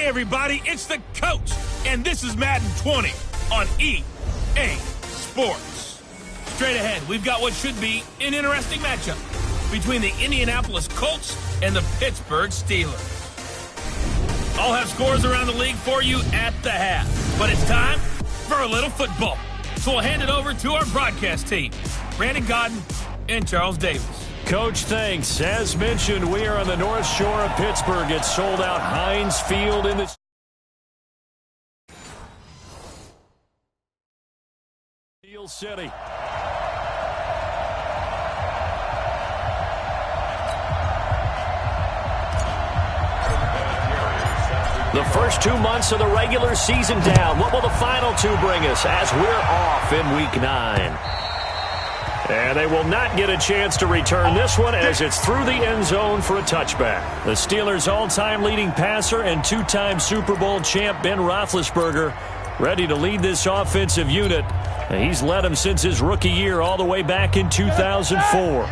Hey, everybody, it's the coach, and this is Madden 20 on EA Sports. Straight ahead, we've got what should be an interesting matchup between the Indianapolis Colts and the Pittsburgh Steelers. I'll have scores around the league for you at the half, but it's time for a little football. So we'll hand it over to our broadcast team, Brandon Godden and Charles Davis. Coach, thanks. As mentioned, we are on the North Shore of Pittsburgh. It's sold out Heinz Field in the Steel City. The first 2 months of the regular season down. What will the final two bring us as we're off in Week 9? And they will not get a chance to return this one as it's through the end zone for a touchback. The Steelers' all-time leading passer and two-time Super Bowl champ Ben Roethlisberger ready to lead this offensive unit. And he's led them since his rookie year all the way back in 2004.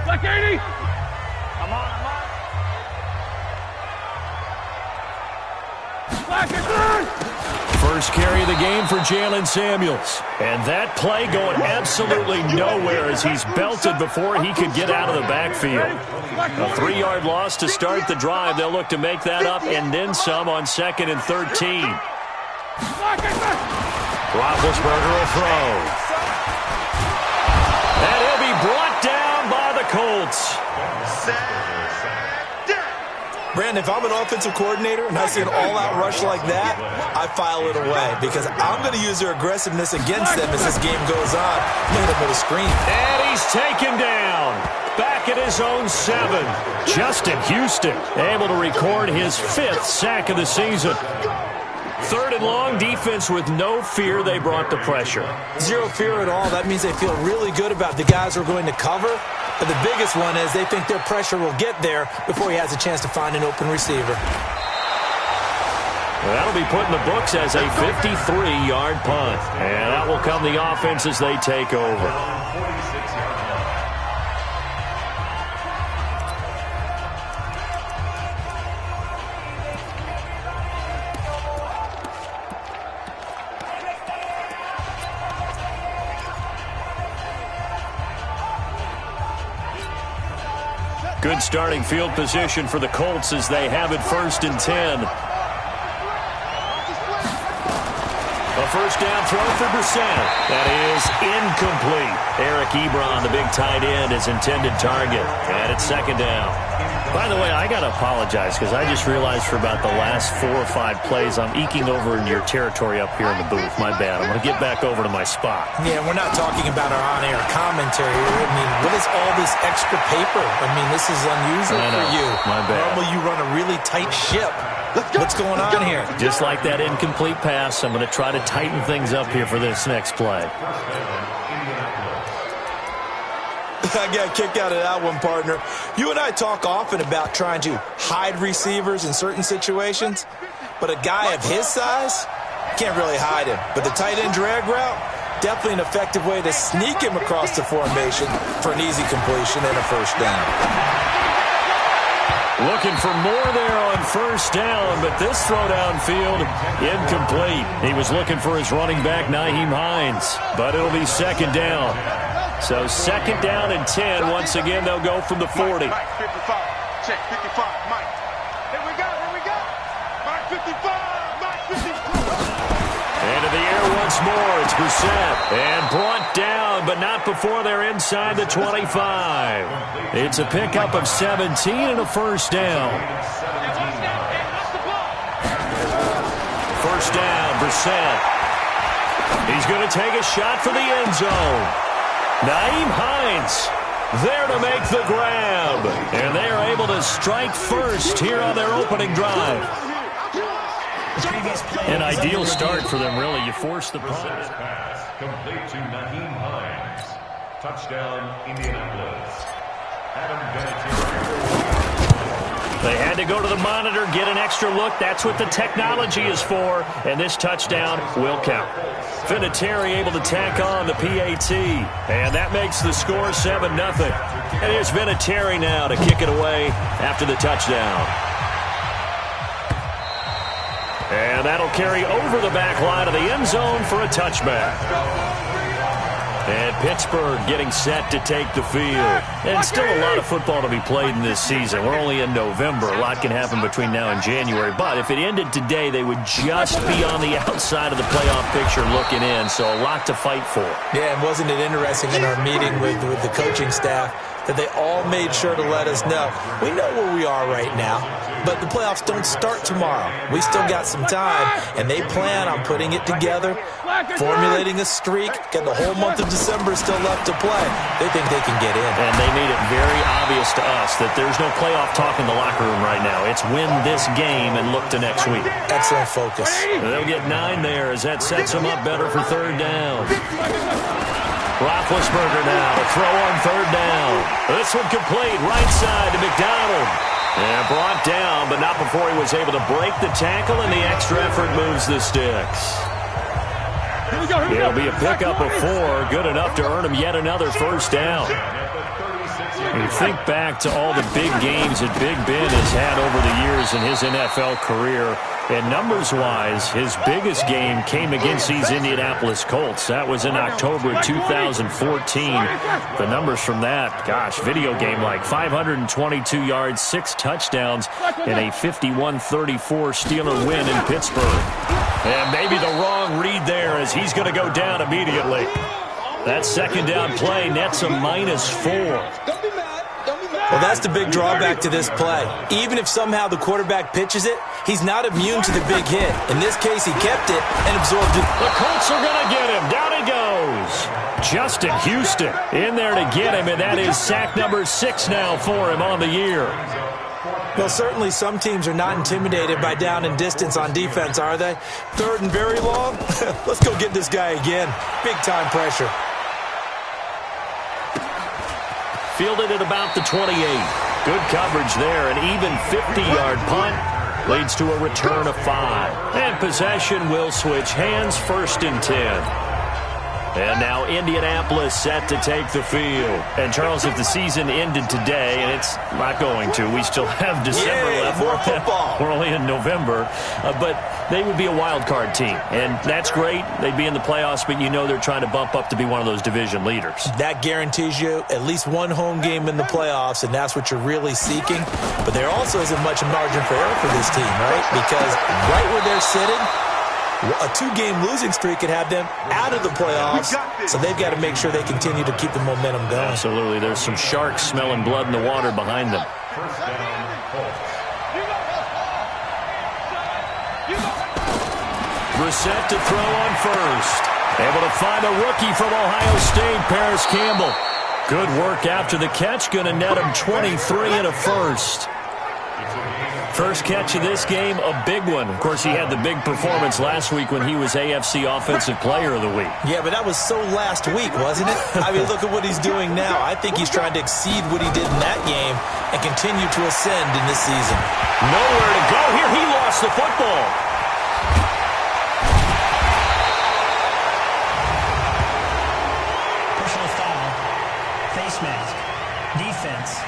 First carry of the game for Jalen Samuels. And that play going absolutely nowhere as he's belted before he could get out of the backfield. A 3-yard loss to start the drive. They'll look to make that up and then some on 2nd and 13. Roethlisberger will throw. And he'll be brought down by the Colts. Brandon, if I'm an offensive coordinator and I see an all-out rush like that, I file it away because I'm going to use their aggressiveness against them as this game goes on. Hit him with a screen. And he's taken down. Back at his own 7. Justin Houston able to record his 5th sack of the season. 3rd and long, defense with no fear. They brought the pressure. Zero fear at all. That means they feel really good about the guys who are going to cover. But the biggest one is they think their pressure will get there before he has a chance to find an open receiver. Well, that'll be put in the books as a 53-yard punt. And that will come the offense as they take over. Good starting field position for the Colts as they have it 1st and 10. A first down throw for Brissett. That is incomplete. Eric Ebron, the big tight end, is intended target. And it's 2nd down. By the way, I got to apologize because I just realized for about the last 4 or 5 plays I'm eking over into your territory up here in the booth. My bad. I'm going to get back over to my spot. Yeah, we're not talking about our on-air commentary. I mean, what is all this extra paper? I mean, this is unusual for you. My bad. Normally you run a really tight ship. What's going on here? Just like that incomplete pass, I'm going to try to tighten things up here for this next play. I got a kick out of that one, partner. You and I talk often about trying to hide receivers in certain situations, but a guy of his size can't really hide him. But the tight end drag route, definitely an effective way to sneak him across the formation for an easy completion and a first down. Looking for more there on first down, but this throw downfield incomplete. He was looking for his running back, Nyheim Hines, but it'll be 2nd down. So 2nd down and 10. Once again, they'll go from the 40. Mike 55. Check 55. Mike. Here we go. Mike 55. Mike 55. Into the air once more. It's Brissett. And brought down, but not before they're inside the 25. It's a pickup of 17 and a first down. First down, Brissett. He's going to take a shot for the end zone. Nyheim Hines there to make the grab. And they are able to strike first here on their opening drive. An ideal start for them, really. You force the punt. Pass complete to Nyheim Hines. Touchdown, Indianapolis. Adam Vinatieri. They had to go to the monitor, get an extra look. That's what the technology is for. And this touchdown will count. Vinatieri able to tack on the PAT. And that makes the score 7-0. And here's Vinatieri now to kick it away after the touchdown. And that'll carry over the back line of the end zone for a touchback. And Pittsburgh getting set to take the field. And still a lot of football to be played in this season. We're only in November. A lot can happen between now and January. But if it ended today, they would just be on the outside of the playoff picture looking in. So a lot to fight for. Yeah, and wasn't it interesting in our meeting with the coaching staff that they all made sure to let us know, we know where we are right now, but the playoffs don't start tomorrow. We still got some time, and they plan on putting it together, formulating a streak, got the whole month of December still left to play. They think they can get in. And they made it very obvious to us that there's no playoff talk in the locker room right now. It's win this game and look to next week. Excellent focus. They'll get 9 there as that sets them up better for third down. Roethlisberger now to throw on third down. This one complete, right side to McDonald. And brought down, but not before he was able to break the tackle, and the extra effort moves the sticks. It'll be a pickup of 4, good enough to earn him yet another first down. You think back to all the big games that Big Ben has had over the years in his NFL career, and numbers-wise, his biggest game came against these Indianapolis Colts. That was in October 2014. The numbers from that, gosh, video game like 522 yards, 6 touchdowns, and a 51-34 Steeler win in Pittsburgh. And maybe the wrong read there as he's going to go down immediately. That second down play nets a -4. Well, that's the big drawback to this play. Even if somehow the quarterback pitches it, he's not immune to the big hit. In this case, he kept it and absorbed it. The Colts are going to get him. Down he goes. Justin Houston in there to get him, and that is sack number 6 now for him on the year. Well, certainly some teams are not intimidated by down and distance on defense, are they? Third and very long? Let's go get this guy again. Big-time pressure. Fielded at about the 28. Good coverage there. An even 50-yard punt leads to a return of 5. And possession will switch hands, 1st and 10. And now Indianapolis set to take the field. And, Charles, if the season ended today, and it's not going to, we still have December left. More football. We're only in November. But they would be a wild card team. And that's great. They'd be in the playoffs, but you know they're trying to bump up to be one of those division leaders. That guarantees you at least one home game in the playoffs, and that's what you're really seeking. But there also isn't much margin for error for this team, right? Because right where they're sitting, a 2-game losing streak could have them out of the playoffs, so they've got to make sure they continue to keep the momentum going. Absolutely. There's some sharks smelling blood in the water behind them. Brissett to throw on first. Able to find a rookie from Ohio State, Paris Campbell. Good work after the catch. Going to net him 23 and a first. First catch of this game, a big one. Of course, he had the big performance last week when he was AFC Offensive Player of the Week. Yeah, but that was so last week, wasn't it? I mean, look at what he's doing now. I think he's trying to exceed what he did in that game and continue to ascend in this season. Nowhere to go here. He lost the football. Personal foul. Face mask. Defense.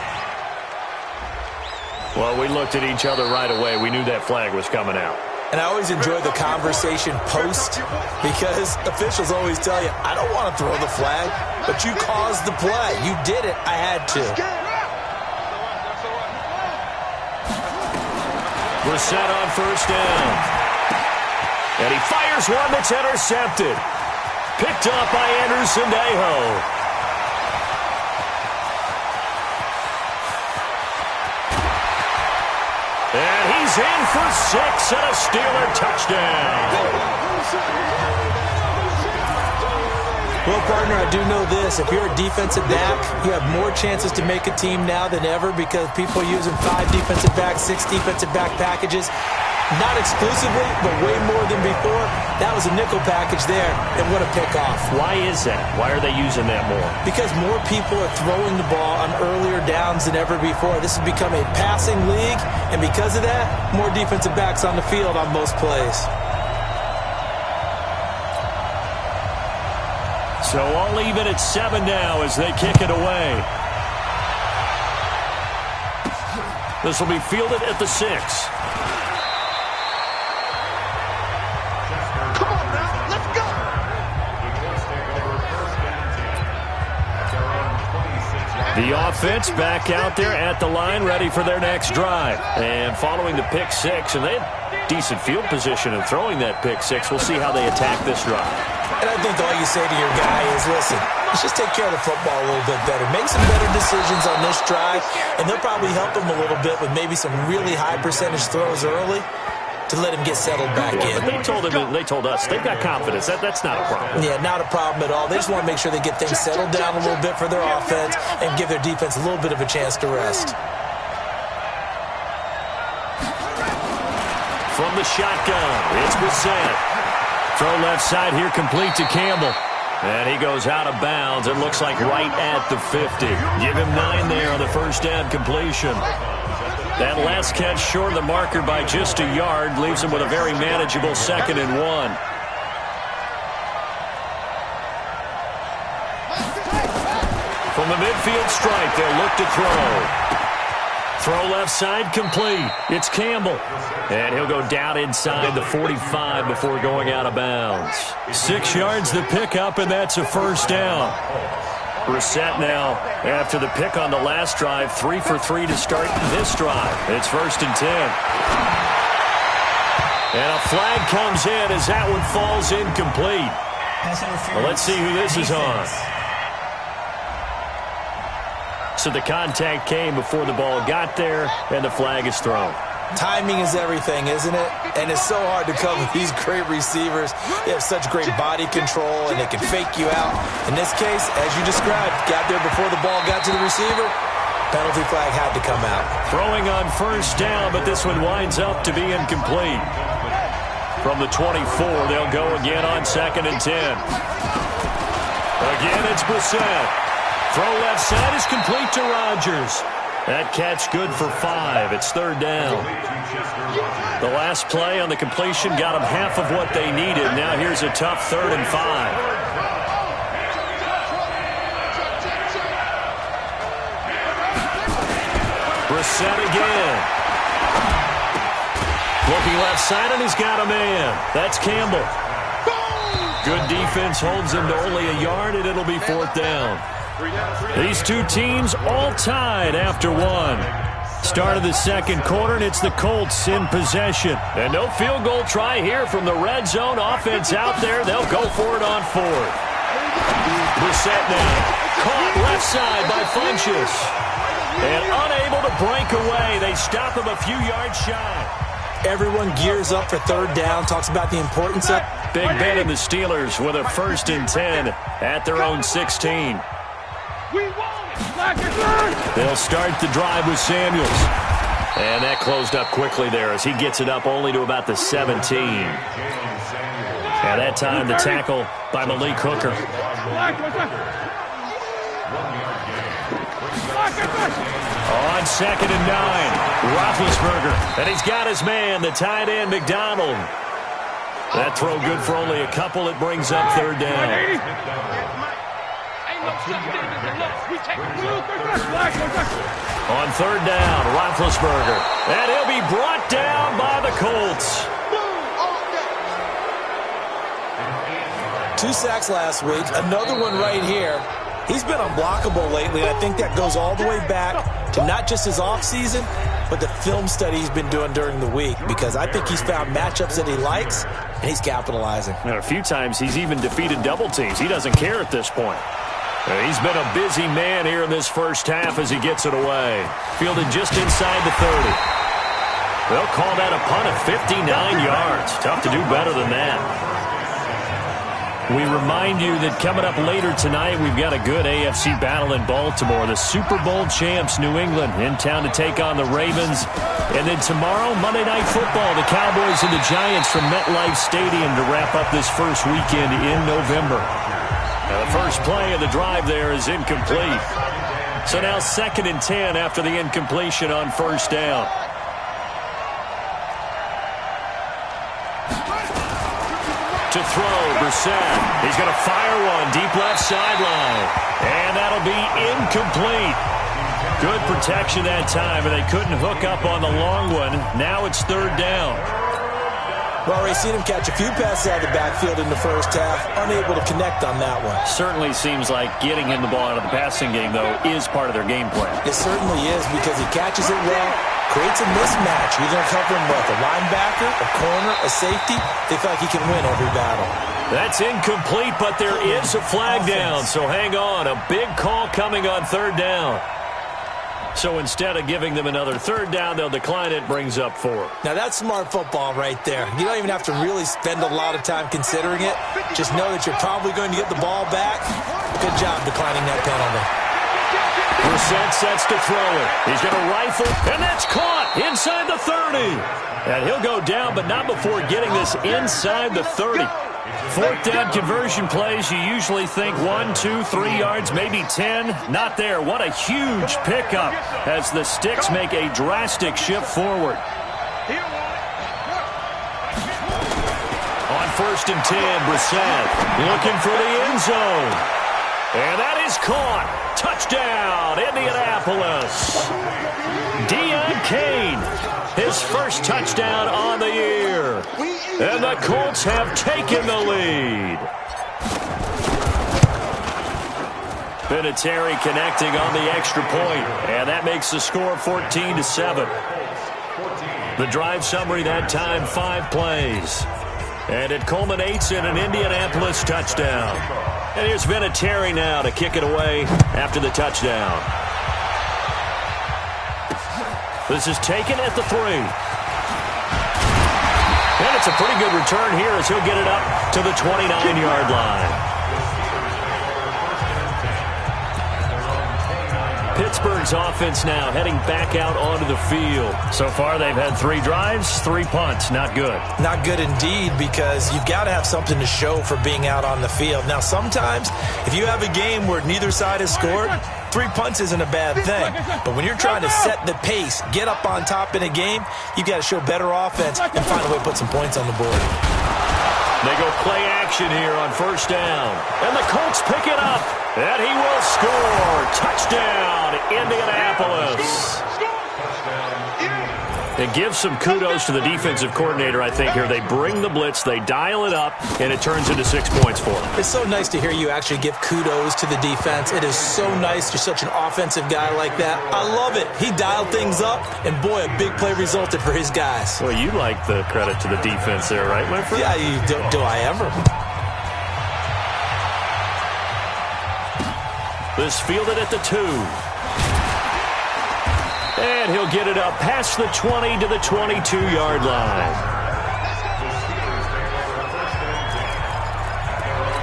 Well, we looked at each other right away. We knew that flag was coming out. And I always enjoy the conversation post because officials always tell you, I don't want to throw the flag, but you caused the play. You did it. I had to. Brissett on first down. And he fires one that's intercepted. Picked up by Andrew Sendejo. And he's in for 6 and a Steeler touchdown. Well, partner, I do know this. If you're a defensive back, you have more chances to make a team now than ever because people are using 5 defensive backs, 6 defensive back packages. Not exclusively, but way more than before. That was a nickel package there, and what a pickoff. Why is that? Why are they using that more? Because more people are throwing the ball on earlier downs than ever before. This has become a passing league, and because of that, more defensive backs on the field on most plays. So all even at 7 now as they kick it away. This will be fielded at the 6. The offense back out there at the line, ready for their next drive. And following the pick six, and they had decent field position in throwing that pick six. We'll see how they attack this drive. And I think all you say to your guy is, listen, let's just take care of the football a little bit better. Make some better decisions on this drive, and they'll probably help him a little bit with maybe some really high percentage throws early to let him get settled back in. But they told us they've got confidence. That's not a problem. Yeah, not a problem at all. They just want to make sure they get things settled down a little bit for their offense and give their defense a little bit of a chance to rest. From the shotgun, it's Brissett. Throw left side here, complete to Campbell. And he goes out of bounds. It looks like right at the 50. Give him 9 there on the first down completion. That last catch short of the marker by just a yard leaves him with a very manageable 2nd and 1. From the midfield stripe, they'll look to throw. Throw left side, complete. It's Campbell. And he'll go down inside the 45 before going out of bounds. 6 yards the pickup, and that's a first down. Brissett now, after the pick on the last drive, 3 for 3 to start this drive. It's 1st and 10. And a flag comes in as that one falls incomplete. Well, let's see who this is on. So the contact came before the ball got there, and the flag is thrown. Timing is everything, isn't it? And it's so hard to cover these great receivers. They have such great body control, and they can fake you out. In this case, as you described, got there before the ball got to the receiver. Penalty flag had to come out. Throwing on first down, but this one winds up to be incomplete. From the 24, they'll go again on 2nd and 10. Again, it's Brissett. Throw left side is complete to Rodgers. That catch good for 5. It's 3rd down. The last play on the completion got them half of what they needed. Now here's a tough 3rd and 5. Brissett again. Looking left side, and he's got a man. That's Campbell. Good defense holds him to only a yard, and it'll be 4th down. These two teams all tied after 1. Start of the 2nd quarter, and it's the Colts in possession. And no field goal try here from the red zone. Offense out there. They'll go for it on 4th. Brissett now. Caught left side by Funchess. And unable to break away. They stop him a few yards shy. Everyone gears up for 3rd down. Talks about the importance of Big Ben and the Steelers with a 1st and 10 at their own 16. They'll start the drive with Samuels. And that closed up quickly there as he gets it up only to about the 17. At that time, the tackle by Malik Hooker. On 2nd and 9, Roethlisberger. And he's got his man, the tight end, McDonald. That throw good for only a couple. It brings up 3rd down. On 3rd down, Roethlisberger. And he'll be brought down by the Colts. 2 sacks last week. Another one right here. He's been unblockable lately, and I think that goes all the way back to not just his offseason, but the film study he's been doing during the week, because I think he's found matchups that he likes, and he's capitalizing. And a few times he's even defeated double teams. He doesn't care at this point. He's been a busy man here in this first half as he gets it away. Fielded just inside the 30. They'll call that a punt of 59 yards. Tough to do better than that. We remind you that coming up later tonight, we've got a good AFC battle in Baltimore. The Super Bowl champs, New England, in town to take on the Ravens. And then tomorrow, Monday Night Football, the Cowboys and the Giants from MetLife Stadium to wrap up this first weekend in November. Now the first play of the drive there is incomplete. So now 2nd and 10 after the incompletion on 1st down. To throw, Brissett. He's going to fire one deep left sideline. And that'll be incomplete. Good protection that time, and they couldn't hook up on the long one. Now it's 3rd down. Well, we've seen him catch a few passes out of the backfield in the first half, unable to connect on that one. Certainly seems like getting him the ball out of the passing game, though, is part of their game plan. It certainly is because he catches it well, creates a mismatch. You're going to cover him with a linebacker, a corner, a safety. They feel like he can win every battle. That's incomplete, but there is a flag down, so hang on. A big call coming on third down. So instead of giving them another third down, they'll decline it, brings up 4. Now, that's smart football right there. You don't even have to really spend a lot of time considering it. Just know that you're probably going to get the ball back. Good job declining that penalty. Brissett sets to throw it. He's going to rifle, and that's caught inside the 30. And he'll go down, but not before getting this inside the 30. Fourth down conversion plays, you usually think 1, 2, 3 yards, maybe 10. Not there. What a huge pickup as the Sticks make a drastic shift forward. On 1st and 10, Brissett looking for the end zone. And that is caught. Touchdown, Indianapolis. Deion Kane, his first touchdown on the year. And the Colts have taken the lead. Vinatieri connecting on the extra point, and that makes the score 14-7. The drive summary that time, 5 plays. And it culminates in an Indianapolis touchdown. And here's Vinatieri now to kick it away after the touchdown. This is taken at the 3. And it's a pretty good return here as he'll get it up to the 29-yard line. Pittsburgh's offense now heading back out onto the field. So far, they've had 3 drives, 3 punts. Not good. Not good indeed, because you've got to have something to show for being out on the field. Now, sometimes, if you have a game where neither side has scored, 3 punts isn't a bad thing. But when you're trying to set the pace, get up on top in a game, you've got to show better offense and find a way to put some points on the board. They go play action here on 1st down. And the Colts pick it up. And he will score. Touchdown, Indianapolis. It gives some kudos to the defensive coordinator, I think, here. They bring the blitz, they dial it up, and it turns into 6 points for them. It's so nice to hear you actually give kudos to the defense. It is so nice. You're such an offensive guy like that. I love it. He dialed things up, and boy, a big play resulted for his guys. Well, you like the credit to the defense there, right, my friend? Yeah, do I ever? This fielded at the 2. And he'll get it up past the 20 to the 22-yard line.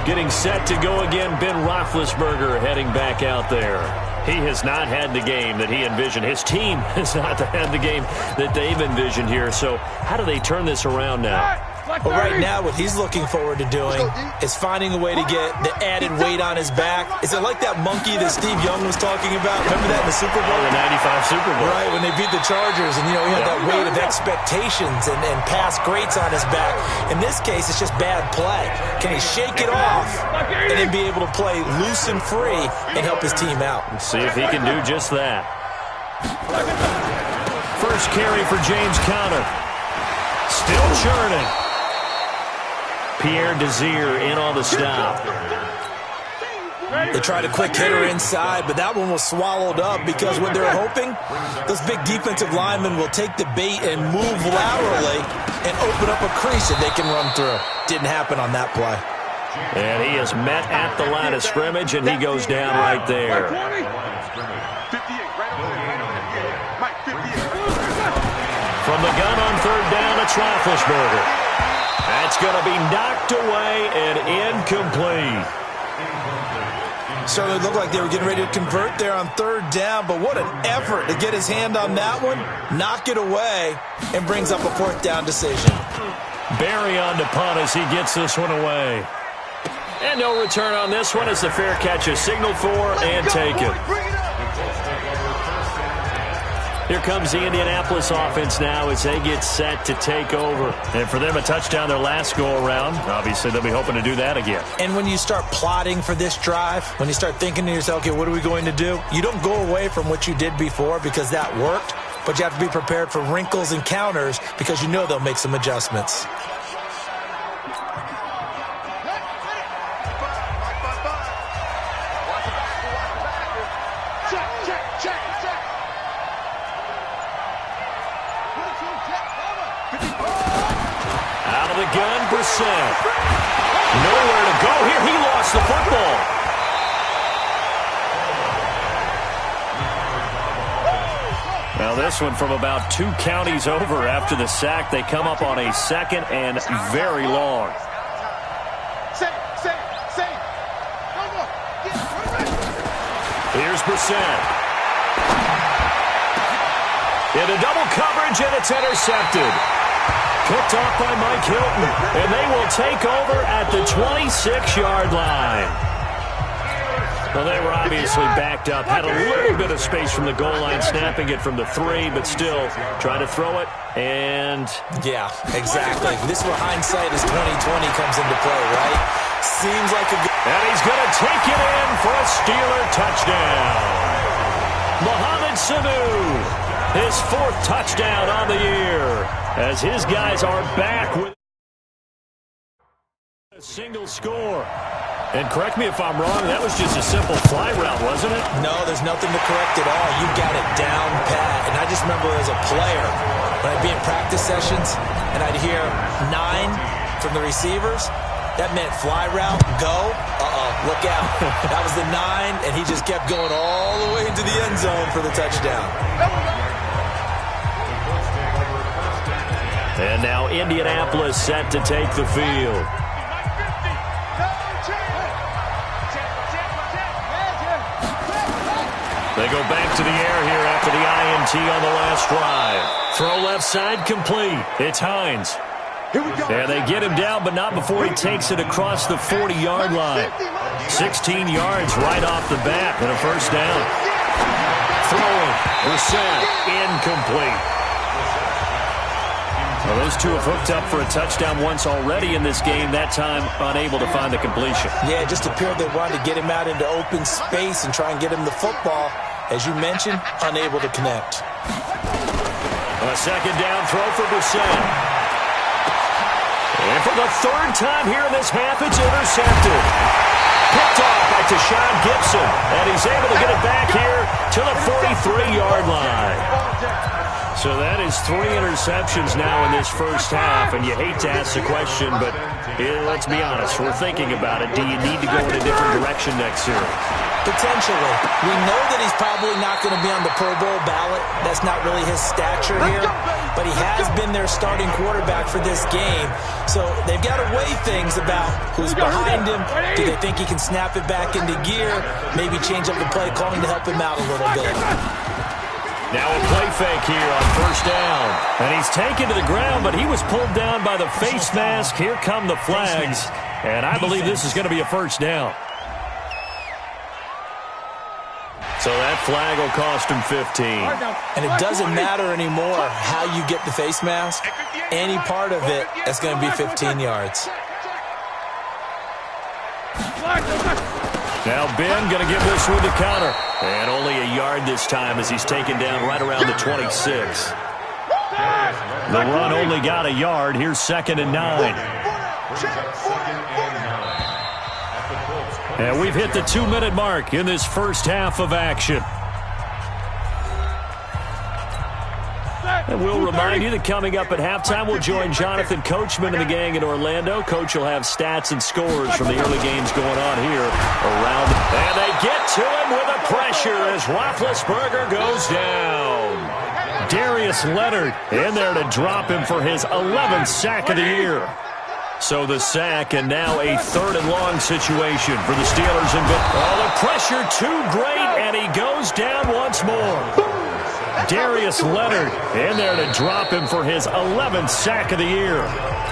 Getting set to go again, Ben Roethlisberger heading back out there. He has not had the game that he envisioned. His team has not had the game that they've envisioned here. So how do they turn this around now? Well, right now, what he's looking forward to doing is finding a way to get the added weight on his back. Is it like that monkey that Steve Young was talking about? Remember that in the Super Bowl? The 95 Super Bowl. Right, when they beat the Chargers, and, he had that weight of expectations and past greats on his back. In this case, it's just bad play. Can he shake it off and then be able to play loose and free and help his team out? Let's see if he can do just that. First carry for James Conner. Still churning. Pierre Desir in on the stop. They tried a quick hitter inside, but that one was swallowed up because what they're hoping, those big defensive linemen will take the bait and move laterally and open up a crease that they can run through. Didn't happen on that play. And he is met at the line of scrimmage, and he goes down right there. From the gun on 3rd down, it's Roethlisberger. That's going to be knocked away and incomplete. Certainly looked like they were getting ready to convert there on 3rd down, but what an effort to get his hand on that one, knock it away, and brings up a 4th down decision. Barry on to punt as he gets this one away. And no return on this one as the fair catch is signaled for and taken. Here comes the Indianapolis offense now as they get set to take over. And for them, a touchdown their last go-around. Obviously, they'll be hoping to do that again. And when you start plotting for this drive, when you start thinking to yourself, okay, what are we going to do? You don't go away from what you did before because that worked, but you have to be prepared for wrinkles and counters because you know they'll make some adjustments. the gun, Brissett. Nowhere to go here. He lost the football. Now this one from about 2 counties over after the sack. They come up on a 2nd and very long. Here's Brissett. Into double coverage, and it's intercepted. Picked off by Mike Hilton, and they will take over at the 26-yard line. Well, they were obviously backed up, had a little bit of space from the goal line, snapping it from the 3, but still trying to throw it, and... Yeah, exactly. This is where hindsight is 2020 comes into play, right? Seems like a good... And he's going to take it in for a Steeler touchdown. Mohamed Sanu, his 4th touchdown on the year, as his guys are back with a single score. And correct me if I'm wrong, that was just a simple fly route, wasn't it? No, there's nothing to correct at all. You got it down pat. And I just remember as a player, when I'd be in practice sessions, and I'd hear 9 from the receivers, that meant fly route, go, look out. That was the 9, and he just kept going all the way into the end zone for the touchdown. And now Indianapolis set to take the field. They go back to the air here after the INT on the last drive. Throw left side complete. It's Hines. And they get him down, but not before he takes it across the 40-yard line. 16 yards right off the bat and a first down. Throwing, Brissett, incomplete. Well, those two have hooked up for a touchdown once already in this game, that time unable to find the completion. Yeah, it just appeared they wanted to get him out into open space and try and get him the football. As you mentioned, unable to connect. A second down throw for Brissett. And for the 3rd time here in this half, it's intercepted. Picked off by Tashawn Gibson. And he's able to get it back here to the 43-yard line. So that is 3 interceptions now in this first half. And you hate to ask the question, but let's be honest. We're thinking about it. Do you need to go in a different direction next year? Potentially. We know that he's probably not going to be on the Pro Bowl ballot. That's not really his stature here. But he has been their starting quarterback for this game. So they've got to weigh things about who's behind him. Do they think he can snap it back into gear? Maybe change up the play calling to help him out a little bit. Now a play fake here on first down. And he's taken to the ground, but he was pulled down by the face mask. Here come the flags. And I believe this is going to be a first down. So that flag will cost him 15. And it doesn't matter anymore how you get the face mask. Any part of it, that's going to be 15 yards. Now Ben going to give this one to counter. And only a yard this time as he's taken down right around the 26. The run only got a yard. Here's 2nd and 9. And we've hit the 2-minute mark in this first half of action. And we'll remind you that coming up at halftime, we'll join Jonathan Coachman and the gang in Orlando. Coach will have stats and scores from the early games going on here around. And they get to him with a pressure as Roethlisberger goes down. Darius Leonard in there to drop him for his 11th sack of the year. So the sack, and now a 3rd and long situation for the Steelers. And the pressure too great, and he goes down once more. Darius Leonard in there to drop him for his 11th sack of the year.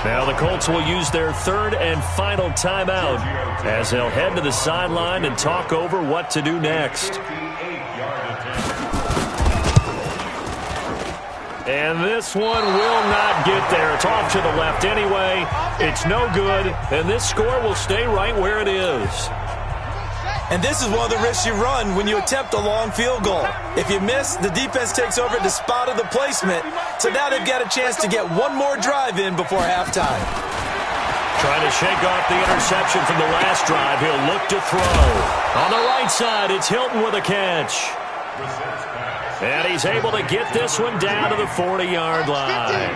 Now the Colts will use their 3rd and final timeout as they'll head to the sideline and talk over what to do next. And this one will not get there. It's off to the left anyway. It's no good, and this score will stay right where it is. And this is one of the risks you run when you attempt a long field goal. If you miss, the defense takes over at the spot of the placement. So now they've got a chance to get one more drive in before halftime. Trying to shake off the interception from the last drive. He'll look to throw. On the right side, it's Hilton with a catch. And he's able to get this one down to the 40-yard line.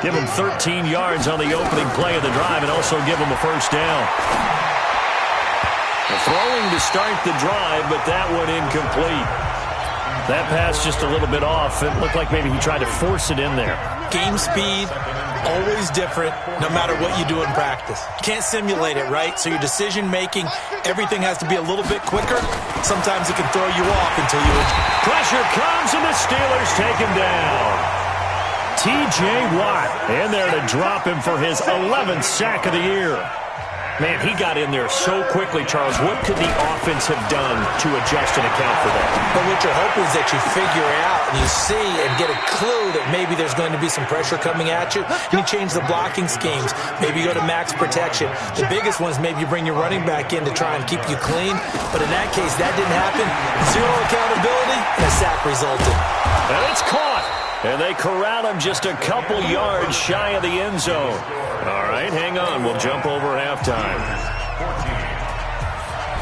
Give him 13 yards on the opening play of the drive and also give him a first down. Throwing to start the drive, but that one incomplete. That pass just a little bit off. It looked like maybe he tried to force it in there. Game speed, always different, no matter what you do in practice. You can't simulate it, right? So your decision-making, everything has to be a little bit quicker. Sometimes it can throw you off until you... Pressure comes, and the Steelers take him down. T.J. Watt in there to drop him for his 11th sack of the year. Man, he got in there so quickly, Charles. What could the offense have done to adjust and account for that? But what you're hoping is that you figure out and you see and get a clue that maybe there's going to be some pressure coming at you, and you change the blocking schemes. Maybe you go to max protection. The biggest one is maybe you bring your running back in to try and keep you clean. But in that case, that didn't happen. Zero accountability, and a sack resulted. And it's caught. And they corral him just a couple yards shy of the end zone. All right, hang on. We'll jump over halftime.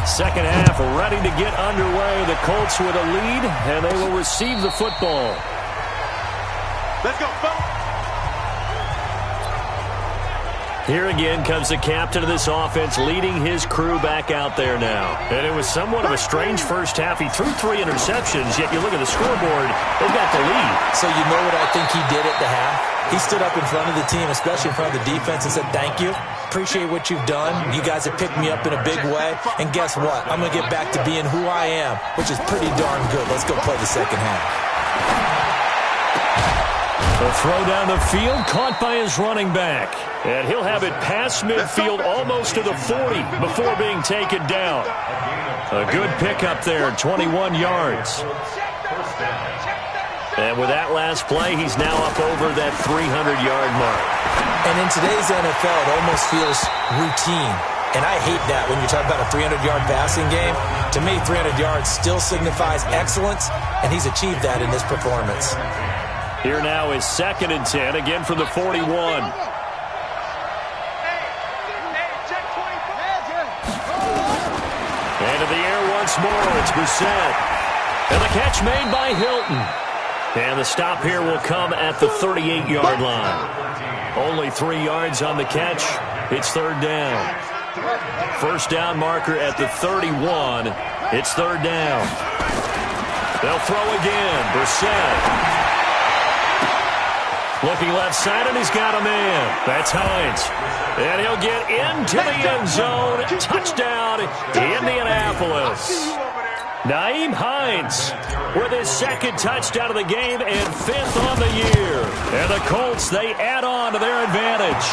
Second half ready to get underway. The Colts with a lead, and they will receive the football. Let's go, folks. Here again comes the captain of this offense leading his crew back out there now. And it was somewhat of a strange first half. He threw 3 interceptions, yet you look at the scoreboard, they've got the lead. So you know what I think he did at the half? He stood up in front of the team, especially in front of the defense, and said, thank you. Appreciate what you've done. You guys have picked me up in a big way. And guess what? I'm going to get back to being who I am, which is pretty darn good. Let's go play the second half. The throw down the field, caught by his running back. And he'll have it past midfield almost to the 40 before being taken down. A good pickup there, 21 yards. And with that last play, he's now up over that 300-yard mark. And in today's NFL, it almost feels routine. And I hate that when you talk about a 300-yard passing game. To me, 300 yards still signifies excellence, and he's achieved that in this performance. Here now is 2nd and 10, again from the 41. And in the air once more, it's Brissett. And the catch made by Hilton. And the stop here will come at the 38-yard line. Only 3 yards on the catch. It's 3rd down. First down marker at the 31. It's 3rd down. They'll throw again. Brissett. Looking left side, and he's got a man. That's Hines. And he'll get into the end zone. Touchdown, Indianapolis. Nyheim Hines with his 2nd touchdown of the game and 5th on the year. And the Colts, they add on to their advantage.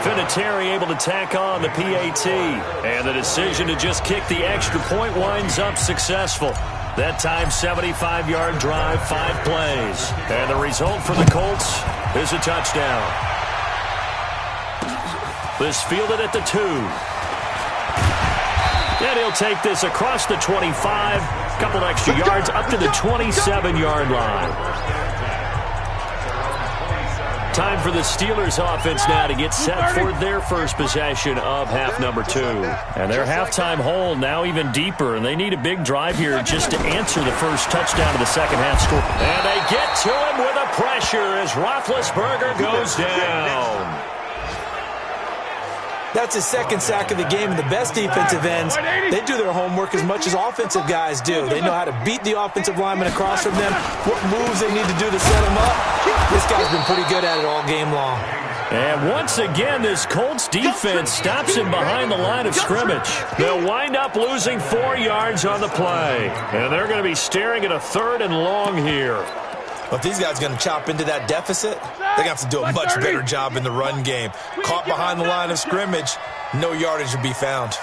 Vinatieri able to tack on the PAT. And the decision to just kick the extra point winds up successful. That time, 75-yard drive, 5 plays. And the result for the Colts is a touchdown. This fielded at the 2. And he'll take this across the 25, couple extra yards up to the 27-yard line. Time for the Steelers offense now to get set for their first possession of half number 2. And their halftime hole now even deeper, and they need a big drive here just to answer the first touchdown of the second half score. And they get to him with a pressure as Roethlisberger goes down. That's his 2nd sack of the game, and the best defensive ends, they do their homework as much as offensive guys do. They know how to beat the offensive lineman across from them, what moves they need to do to set them up. This guy's been pretty good at it all game long. And once again, this Colts defense stops him behind the line of scrimmage. They'll wind up losing 4 yards on the play. And they're going to be staring at a 3rd and long here. Well, if these guys are going to chop into that deficit, they're going to have to do a much better job in the run game. Caught behind the line of scrimmage, no yardage will be found.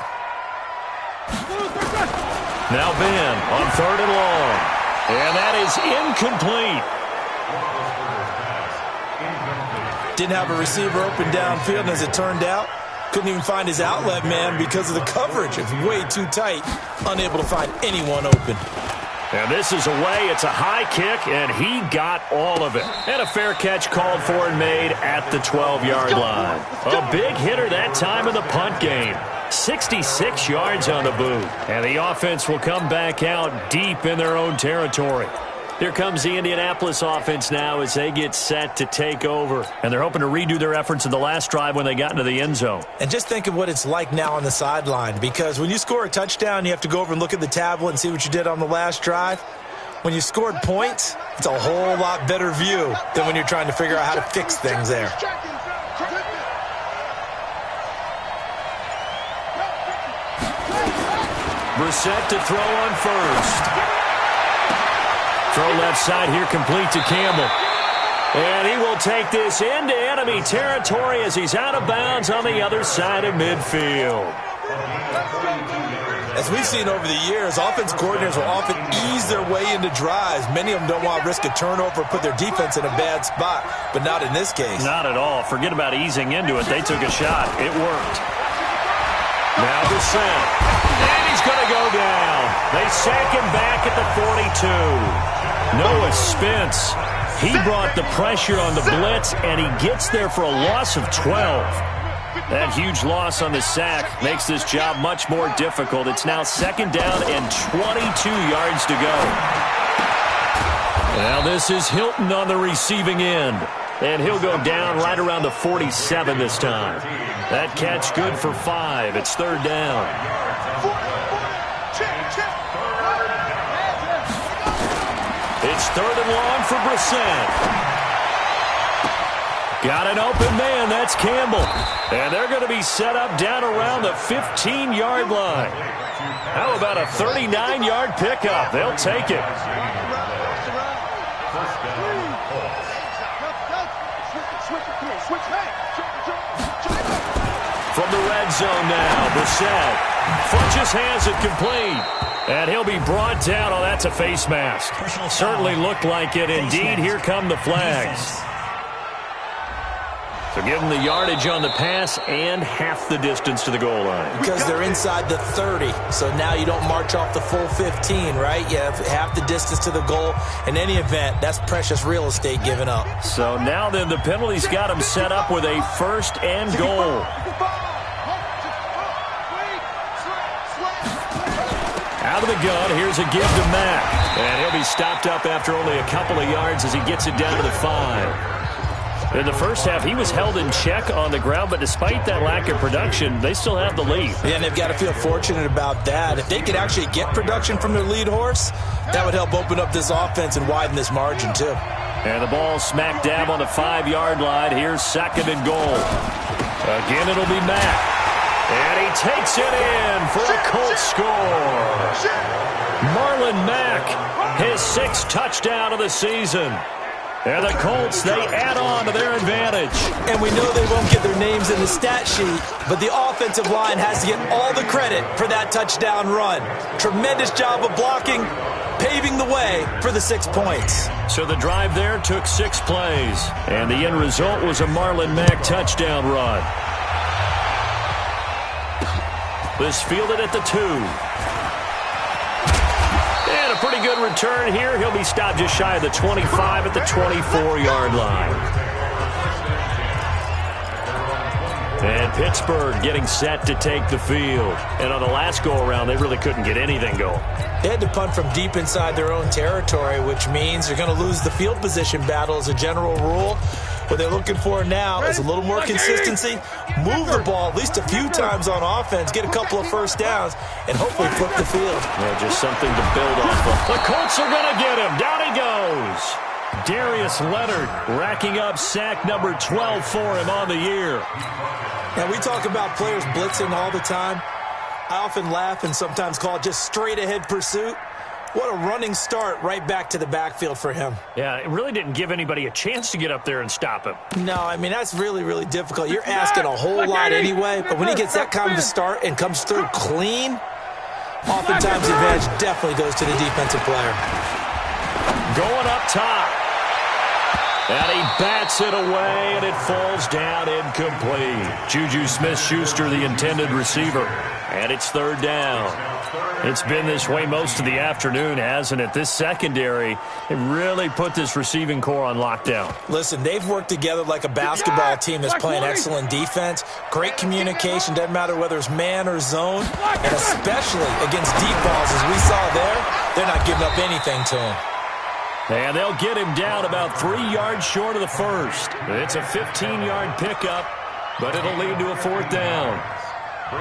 Now Ben on 3rd and long. And that is incomplete. Didn't have a receiver open downfield, and as it turned out, couldn't even find his outlet man because of the coverage. It's way too tight, unable to find anyone open. And this is away. It's a high kick, and he got all of it. And a fair catch called for and made at the 12-yard line. A big hitter that time in the punt game. 66 yards on the boot. And the offense will come back out deep in their own territory. Here comes the Indianapolis offense now as they get set to take over. And they're hoping to redo their efforts in the last drive when they got into the end zone. And just think of what it's like now on the sideline, because when you score a touchdown, you have to go over and look at the tablet and see what you did on the last drive. When you scored points, it's a whole lot better view than when you're trying to figure out how to fix things there. Brissett to throw on first. Throw left side here, complete to Campbell. And he will take this into enemy territory as he's out of bounds on the other side of midfield. As we've seen over the years, offense coordinators will often ease their way into drives. Many of them don't want to risk a turnover or put their defense in a bad spot, but not in this case. Not at all. Forget about easing into it. They took a shot. It worked. Now Brissett. And he's going to go down. They sack him back at the 42. Noah Spence. He brought the pressure on the blitz, and he gets there for a loss of 12. That huge loss on the sack makes this job much more difficult. It's now second down and 22 yards to go. Now this is Hilton on the receiving end. And he'll go down right around the 47 this time. That catch good for 5. It's third down. It's third and long for Brissett. Got an open man. That's Campbell. And they're going to be set up down around the 15-yard line. How about a 39-yard pickup? They'll take it. From the red zone now, Brissett. Funches has it complete. And he'll be brought down. Oh, that's a face mask. Certainly looked like it. Indeed, here come the flags. So give them the yardage on the pass and half the distance to the goal line. Because they're inside the 30, so now you don't march off the full 15, right? You have half the distance to the goal. In any event, that's precious real estate given up. So now then the penalty's got them set up with a first and goal. Out of the gun, here's a give to Mack. And he'll be stopped up after only a couple of yards as he gets it down to the 5. In the first half, he was held in check on the ground, but despite that lack of production, they still have the lead. Yeah, and they've got to feel fortunate about that. If they could actually get production from their lead horse, that would help open up this offense and widen this margin, too. And the ball smack dab on the 5-yard line. Here's second and goal. Again, it'll be Mack. And he takes it in for a Colts score. Marlon Mack, his 6th touchdown of the season. And the Colts, they add on to their advantage. And we know they won't get their names in the stat sheet, but the offensive line has to get all the credit for that touchdown run. Tremendous job of blocking, paving the way for the 6 points. So the drive there took 6 plays. And the end result was a Marlon Mack touchdown run. This fielded at the 2. And a pretty good return here. He'll be stopped just shy of the 25 at the 24-yard line. And Pittsburgh getting set to take the field. And on the last go-around, they really couldn't get anything going. They had to punt from deep inside their own territory, which means they're going to lose the field position battle as a general rule. What they're looking for now is a little more consistency, move the ball at least a few times on offense, get a couple of first downs, and hopefully flip the field. Yeah, just something to build off of. The Colts are going to get him. Down he goes. Darius Leonard racking up sack number 12 for him on the year. Now, we talk about players blitzing all the time. I often laugh and sometimes call it just straight-ahead pursuit. What a running start right back to the backfield for him. Yeah, it really didn't give anybody a chance to get up there and stop him. No, I mean, that's really, really difficult. You're asking a whole lot anyway, but when he gets that kind of a start and comes through clean, oftentimes the advantage definitely goes to the defensive player. Going up top. And he bats it away, and it falls down incomplete. Juju Smith-Schuster, the intended receiver. And it's third down. It's been this way most of the afternoon, hasn't it? This secondary, it really put this receiving core on lockdown. Listen, they've worked together like a basketball team that's playing excellent defense. Great communication, doesn't matter whether it's man or zone. And especially against deep balls, as we saw there, they're not giving up anything to them. And they'll get him down about 3 yards short of the first. It's a 15-yard pickup, but it'll lead to a 4th down.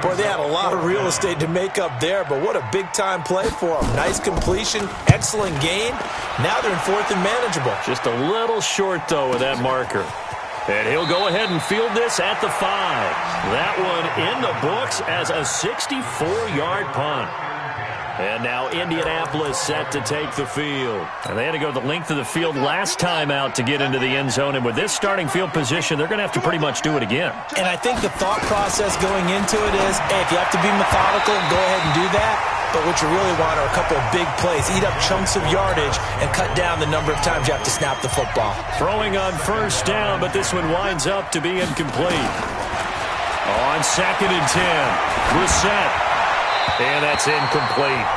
Boy, they had a lot of real estate to make up there, but what a big-time play for them. Nice completion, excellent gain. Now they're in 4th and manageable. Just a little short, though, with that marker. And he'll go ahead and field this at the 5. That one in the books as a 64-yard punt. And now Indianapolis set to take the field. And they had to go the length of the field last time out to get into the end zone. And with this starting field position, they're going to have to pretty much do it again. And I think the thought process going into it is, hey, if you have to be methodical, go ahead and do that. But what you really want are a couple of big plays. Eat up chunks of yardage and cut down the number of times you have to snap the football. Throwing on 1st down, but this one winds up to be incomplete. On 2nd and 10, Brissett. And that's incomplete.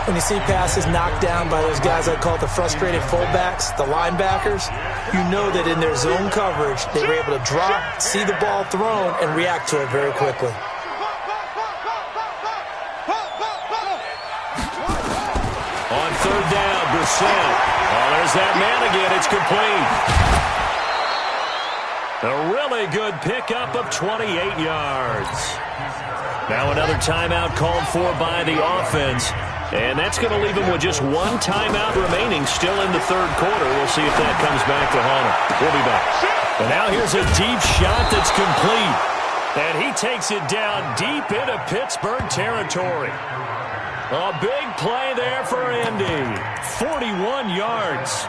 When you see passes knocked down by those guys I call the frustrated fullbacks, the linebackers, you know that in their zone coverage, they were able to drop, see the ball thrown, and react to it very quickly. On 3rd down, Brissett. Oh, there's that man again. It's complete. A really good pickup of 28 yards. Now another timeout called for by the offense. And that's going to leave him with just 1 timeout remaining still in the 3rd quarter. We'll see if that comes back to haunt him. We'll be back. And now here's a deep shot that's complete. And he takes it down deep into Pittsburgh territory. A big play there for Indy. 41 yards.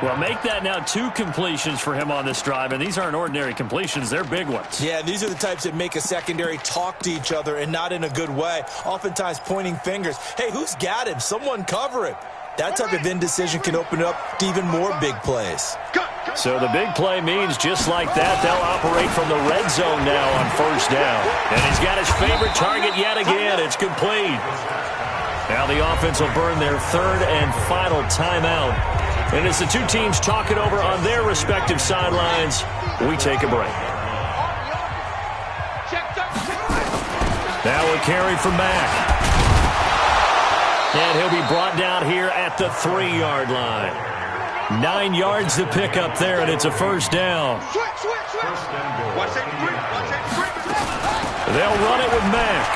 Well, make that now 2 completions for him on this drive, and these aren't ordinary completions. They're big ones. Yeah, these are the types that make a secondary talk to each other and not in a good way, oftentimes pointing fingers. Hey, who's got him? Someone cover him. That type of indecision can open up to even more big plays. So the big play means just like that, they'll operate from the red zone now on 1st down. And he's got his favorite target yet again. It's complete. Now the offense will burn their 3rd and final timeout. And as the two teams talk it over on their respective sidelines, we take a break. Now a carry from Mack. And he'll be brought down here at the 3-yard line. 9 yards to pick up there, and it's a 1st down. They'll run it with Mack.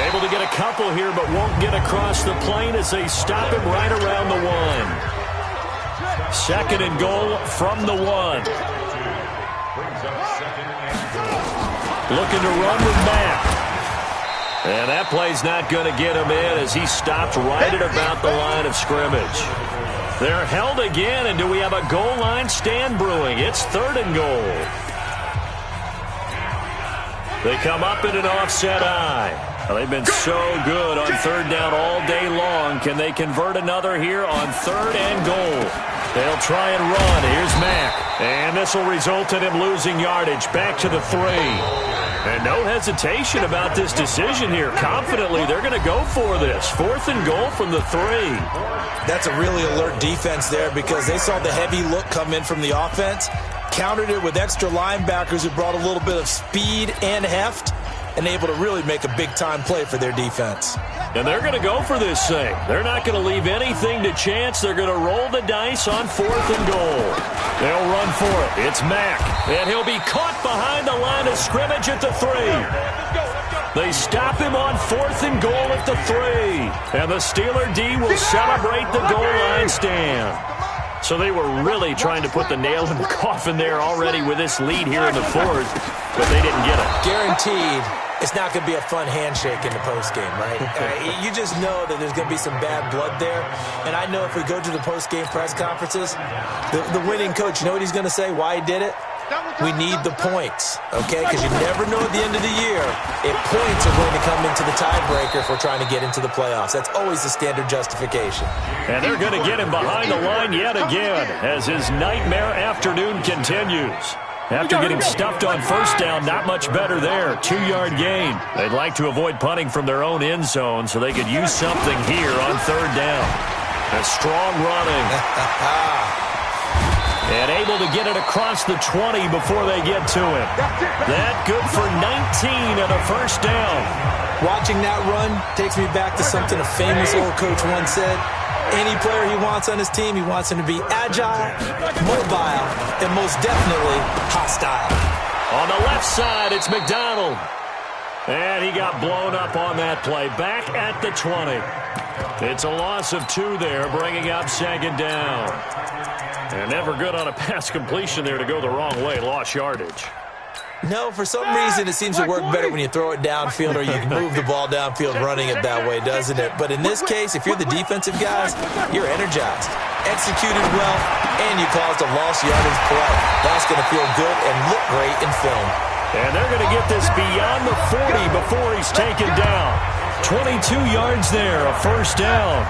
Able to get a couple here, but won't get across the plane as they stop him right around the 1. 2nd and goal from the 1. Looking to run with Mack. And that play's not going to get him in as he stopped right at about the line of scrimmage. They're held again, and do we have a goal line stand brewing? It's 3rd and goal. They come up in an offset eye. Well, they've been so good on 3rd down all day long. Can they convert another here on 3rd and goal? They'll try and run. Here's Mack. And this will result in him losing yardage back to the 3. And no hesitation about this decision here. Confidently, they're going to go for this. 4th and goal from the 3. That's a really alert defense there because they saw the heavy look come in from the offense, countered it with extra linebackers who brought a little bit of speed and heft, and able to really make a big-time play for their defense. And they're going to go for this thing. They're not going to leave anything to chance. They're going to roll the dice on 4th and goal. They'll run for it. It's Mack. And he'll be caught behind the line of scrimmage at the 3. They stop him on 4th and goal at the 3. And the Steeler D will celebrate the goal line stand. So they were really trying to put the nail in the coffin there already with this lead here in the 4th, but they didn't get it. Guaranteed it's not going to be a fun handshake in the postgame, right? You just know that there's going to be some bad blood there. And I know if we go to the postgame press conferences, the winning coach, you know what he's going to say, why he did it? We need the points, okay? Because you never know at the end of the year if points are going to come into the tiebreaker if we're trying to get into the playoffs. That's always the standard justification. And they're going to get him behind the line yet again as his nightmare afternoon continues. After getting stuffed on 1st down, not much better there. 2-yard gain. They'd like to avoid punting from their own end zone so they could use something here on 3rd down. A strong running. And able to get it across the 20 before they get to him. That good for and a first down. Watching that run takes me back to something a famous old coach once said. Any player he wants on his team, he wants him to be agile, mobile, and most definitely hostile. On the left side, it's McDonald. And he got blown up on that play. Back at the 20. It's a loss of 2 there, bringing up second down. And never good on a pass completion there to go the wrong way. Lost yardage. No, for some reason it seems to work better when you throw it downfield or you can move the ball downfield running it that way, doesn't it? But in this case, if you're the defensive guys, you're energized, executed well, and you caused a lost yardage play. That's going to feel good and look great in film. And they're going to get this beyond the 40 before he's taken down. 22 yards there, a first down.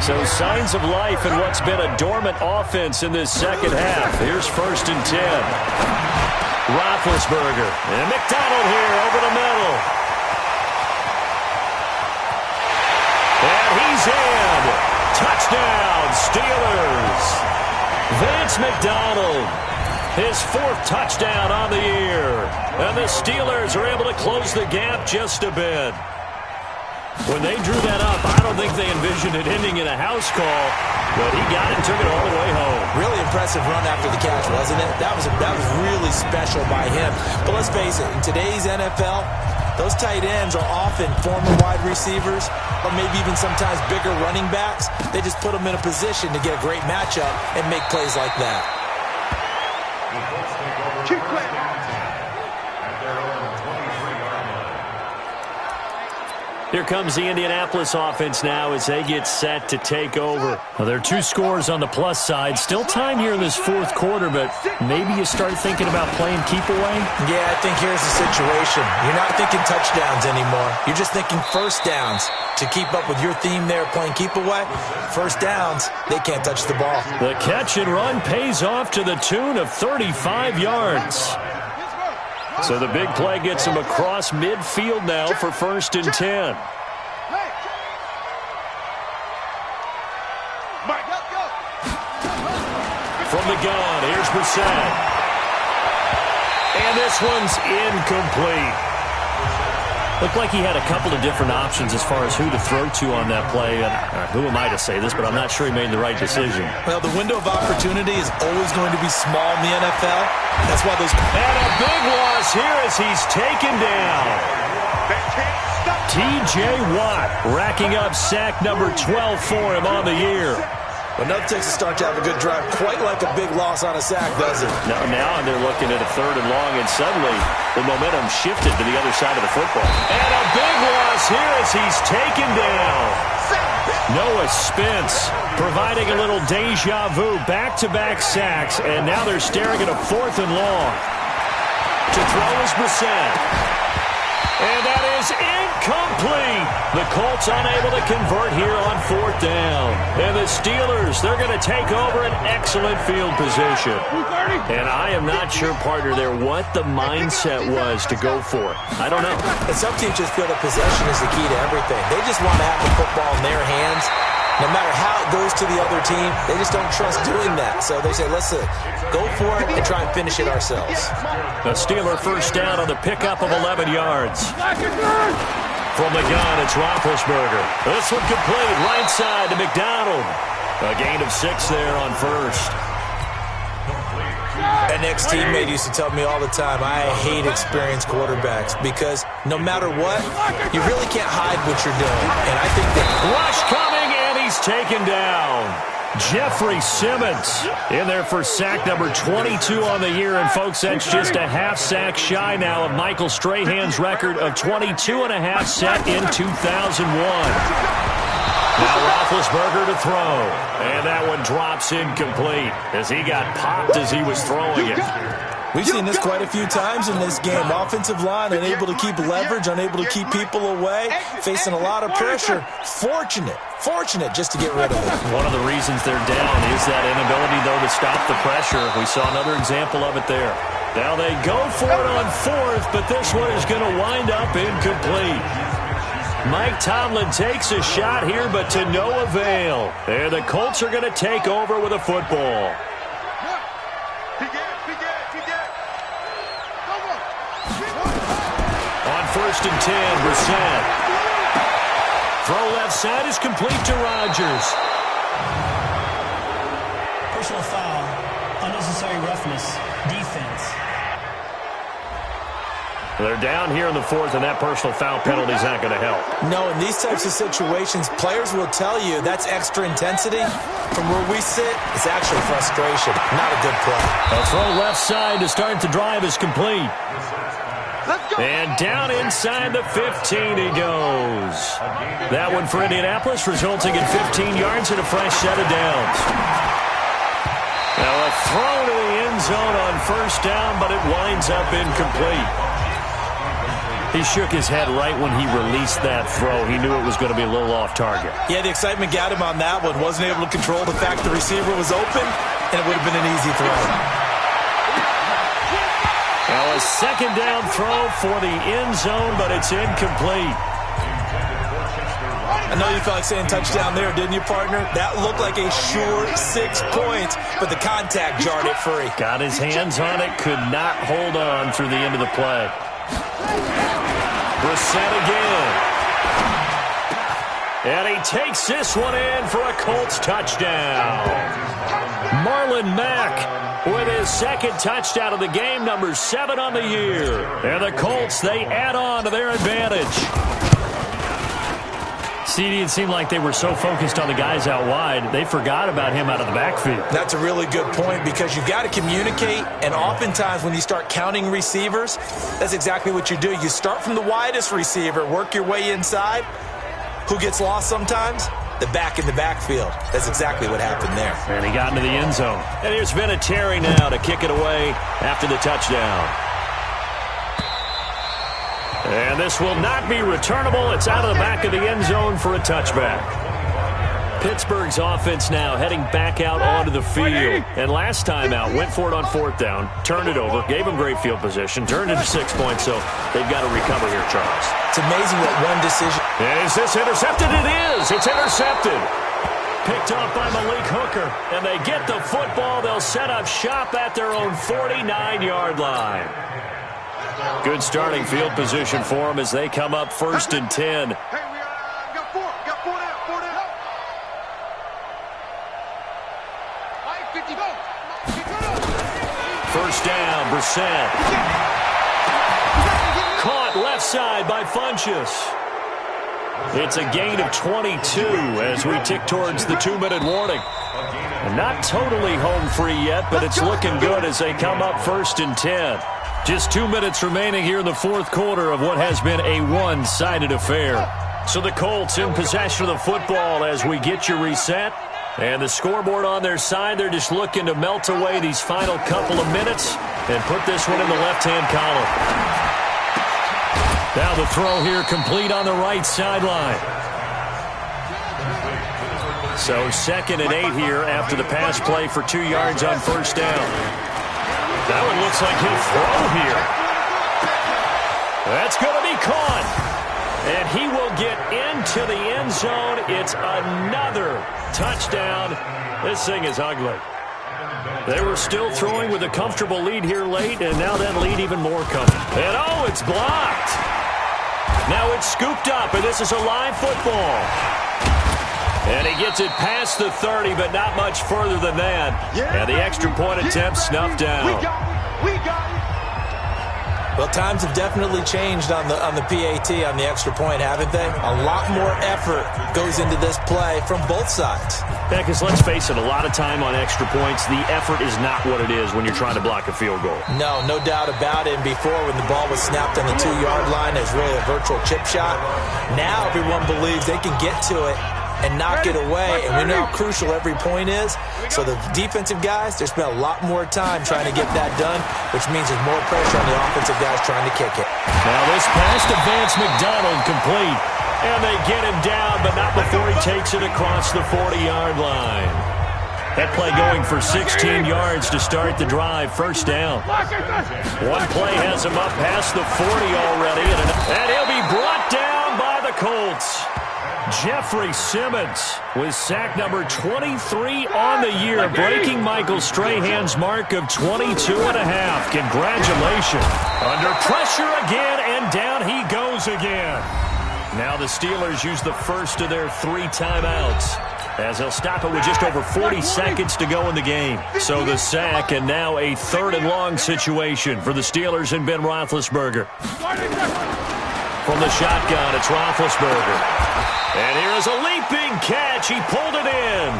So signs of life in what's been a dormant offense in this second half. Here's 1st and 10. Roethlisberger and McDonald here over the middle. And he's in. Touchdown, Steelers. Vance McDonald, his 4th touchdown on the year. And the Steelers are able to close the gap just a bit. When they drew that up, I don't think they envisioned it ending in a house call, but he got it and took it all the way home. Really impressive run after the catch, wasn't it? That was really special by him. But let's face it, in today's NFL, those tight ends are often former wide receivers or maybe even sometimes bigger running backs. They just put them in a position to get a great matchup and make plays like that. Keep playing. Here comes the Indianapolis offense now as they get set to take over. Well, there are 2 scores on the plus side. Still time here in this 4th quarter, but maybe you start thinking about playing keep away? Yeah, I think here's the situation. You're not thinking touchdowns anymore. You're just thinking first downs. To keep up with your theme there, playing keep away, first downs, they can't touch the ball. The catch and run pays off to the tune of 35 yards. So the big play gets him across midfield now for 1st and 10. From the gun, here's Brissett. And this one's incomplete. Looked like he had a couple of different options as far as who to throw to on that play. And who am I to say this, but I'm not sure he made the right decision. Well, the window of opportunity is always going to be small in the NFL. That's why those... And a big loss here as he's taken down. T.J. Watt racking up sack number 12 for him on the year. But nothing takes a start to have a good drive quite like a big loss on a sack, does it? No, now they're looking at a 3rd and long, and suddenly the momentum shifted to the other side of the football. And a big loss here as he's taken down. Noah Spence providing a little deja vu, back-to-back sacks, and now they're staring at a 4th and long. To throw is Brissett. And that is incomplete. The Colts unable to convert here on 4th down. And the Steelers, they're going to take over an excellent field position. And I am not sure, partner, there what the mindset was to go for it. I don't know. And some teams just feel that possession is the key to everything. They just want to have the football in their hands. No matter how it goes to the other team, they just don't trust doing that. So they say, let's go for it and try and finish it ourselves. The Steeler first down on the pickup of 11 yards. From the gun, it's Roethlisberger. This one complete, right side to McDonald. A gain of 6 there on 1st. An ex-teammate used to tell me all the time, I hate experienced quarterbacks because no matter what, you really can't hide what you're doing. And I think that... Rush coming, and he's taken down. Jeffrey Simmons in there for sack number 22 on the year. And, folks, that's just a half sack shy now of Michael Strahan's record of 22 and a half set in 2001. Now Roethlisberger to throw. And that one drops incomplete as he got popped as he was throwing it. We've seen this quite a few times in this game. Offensive line unable to keep leverage, unable to keep people away, facing a lot of pressure. Fortunate just to get rid of it. One of the reasons they're down is that inability, though, to stop the pressure. We saw another example of it there. Now they go for it on 4th, but this one is going to wind up incomplete. Mike Tomlin takes a shot here, but to no avail. And the Colts are going to take over with a football. first and 10. Brissett. Throw left side is complete to Rodgers. Personal foul, unnecessary roughness, defense. They're down here in the fourth, and that personal foul penalty is not going to help. No, in these types of situations, players will tell you that's extra intensity. From where we sit, it's actually frustration, not a good play. A throw left side to start the drive is complete. And down inside the 15 he goes. That one for Indianapolis, resulting in 15 yards and a fresh set of downs. Now a throw to the end zone on first down, but it winds up incomplete. He shook his head right when he released that throw. He knew it was going to be a little off target. Yeah, the excitement got him on that one. Wasn't able to control the fact the receiver was open, and it would have been an easy throw. Now a second down throw for the end zone, but it's incomplete. I know you felt like saying touchdown there, didn't you, partner? That looked like a sure 6 points, but the contact jarred it free. Got his hands on it, could not hold on through the end of the play. Brissett again. And he takes this one in for a Colts touchdown. Marlon Mack with his second touchdown of the game, number 7 on the year. And the Colts, they add on to their advantage. CD, it seemed like they were so focused on the guys out wide, they forgot about him out of the backfield. That's a really good point because you've got to communicate, and oftentimes when you start counting receivers, that's exactly what you do. You start from the widest receiver, work your way inside. Who gets lost sometimes? The back in the backfield. That's exactly what happened there. And he got into the end zone. And here's Vinatieri now to kick it away after the touchdown. And this will not be returnable. It's out of the back of the end zone for a touchback. Pittsburgh's offense now heading back out onto the field. And last time out, went for it on fourth down, turned it over, gave them great field position, turned it to 6 points, so they've got to recover here, Charles. It's amazing what one decision. And is this intercepted? It is. It's intercepted. Picked off by Malik Hooker. And they get the football. They'll set up shop at their own 49-yard line. Good starting field position for them as they come up first and 10. Hey, we got four. Got four down. 54. First down, Brissett. Caught left side by Funchess. It's a gain of 22 as we tick towards the 2-minute warning. And not totally home free yet, but it's looking good as they come up first and 10. Just 2 minutes remaining here in the fourth quarter of what has been a one-sided affair. So the Colts in possession of the football as we get you reset. And the scoreboard on their side, they're just looking to melt away these final couple of minutes and put this one in the left-hand column. Now the throw here complete on the right sideline. So 2nd and 8 here after the pass play for 2 yards on first down. That one looks like he'll throw here. That's going to be caught. And he will get into the end zone. It's another touchdown. This thing is ugly. They were still throwing with a comfortable lead here late, and now that lead even more coming. And oh, it's blocked. Now it's scooped up, and this is a live football. And he gets it past the 30, but not much further than that. And the extra point attempt snuffed down. We got it. Well, times have definitely changed on the PAT, on the extra point, haven't they? A lot more effort goes into this play from both sides. Yeah, because let's face it, a lot of time on extra points, the effort is not what it is when you're trying to block a field goal. No doubt about it. And before, when the ball was snapped on the 2-yard line, there's really a virtual chip shot. Now everyone believes they can get to it and knock it away, and we know how crucial every point is. So the defensive guys, they spend a lot more time trying to get that done, which means there's more pressure on the offensive guys trying to kick it. Now this pass to Vance McDonald complete, and they get him down, but not before he takes it across the 40-yard line. That play going for 16 yards to start the drive, first down. One play has him up past the 40 already, and he'll be brought down by the Colts. Jeffrey Simmons with sack number 23 on the year, breaking Michael Strahan's mark of 22.5. Congratulations. Under pressure again, and down he goes goes again. Now the Steelers use the first of their 3 timeouts, as they'll stop it with just over 40 seconds to go in the game. So the sack, and now a 3rd and long situation for the Steelers and Ben Roethlisberger. From the shotgun, it's Roethlisberger. And here is a leaping catch. He pulled it in.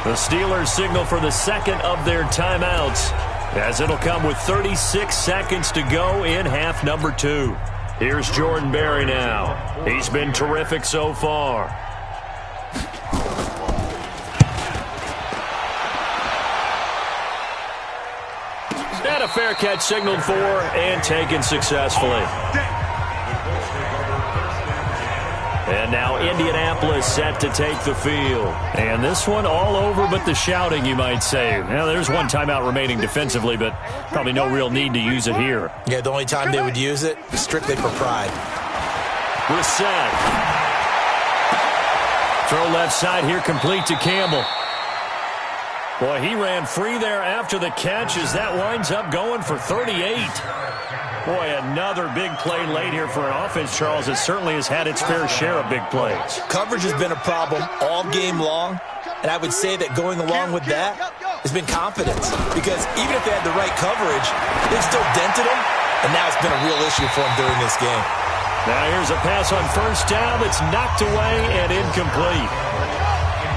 The Steelers signal for the 2nd of their timeouts, as it'll come with 36 seconds to go in half number 2. Here's Jordan Berry now. He's been terrific so far. And a fair catch signaled for and taken successfully. And now Indianapolis set to take the field. And this one all over but the shouting, you might say. Now, there's 1 timeout remaining defensively, but probably no real need to use it here. Yeah, the only time they would use it is strictly for pride. Reset. Throw left side here, complete to Campbell. Boy, he ran free there after the catch as that winds up going for 38. Boy, another big play late here for an offense, Charles, that certainly has had its fair share of big plays. Coverage has been a problem all game long, and I would say that going along with that has been confidence, because even if they had the right coverage, they still dented them, and now it's been a real issue for them during this game. Now here's a pass on 1st down that's knocked away and incomplete.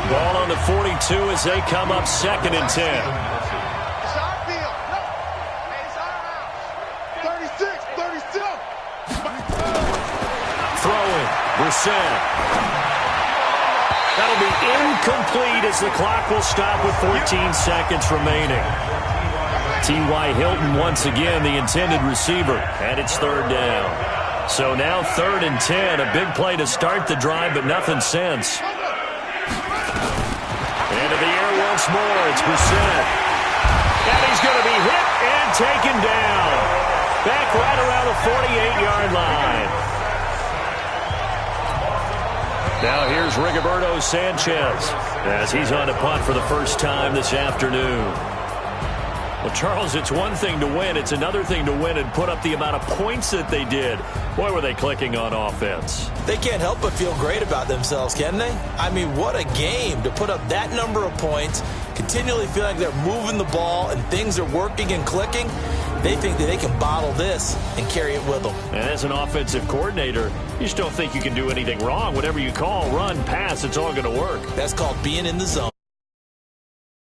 Ball on the 42 as they come up 2nd and 10. Brissett. That'll be incomplete as the clock will stop with 14 seconds remaining. T.Y. Hilton once again the intended receiver, and it's 3rd down. So now 3rd and 10, a big play to start the drive, but nothing since. Into the air once more, it's Brissett. And he's going to be hit and taken down. Back right around the 48-yard line. Now here's Rigoberto Sanchez as he's on to punt for the first time this afternoon. Well, Charles, it's one thing to win. It's another thing to win and put up the amount of points that they did. Boy, were they clicking on offense. They can't help but feel great about themselves, can they? I mean, what a game to put up that number of points, continually feel like they're moving the ball and things are working and clicking. They think that they can bottle this and carry it with them. And as an offensive coordinator, you just don't think you can do anything wrong. Whatever you call, run, pass, it's all going to work. That's called being in the zone.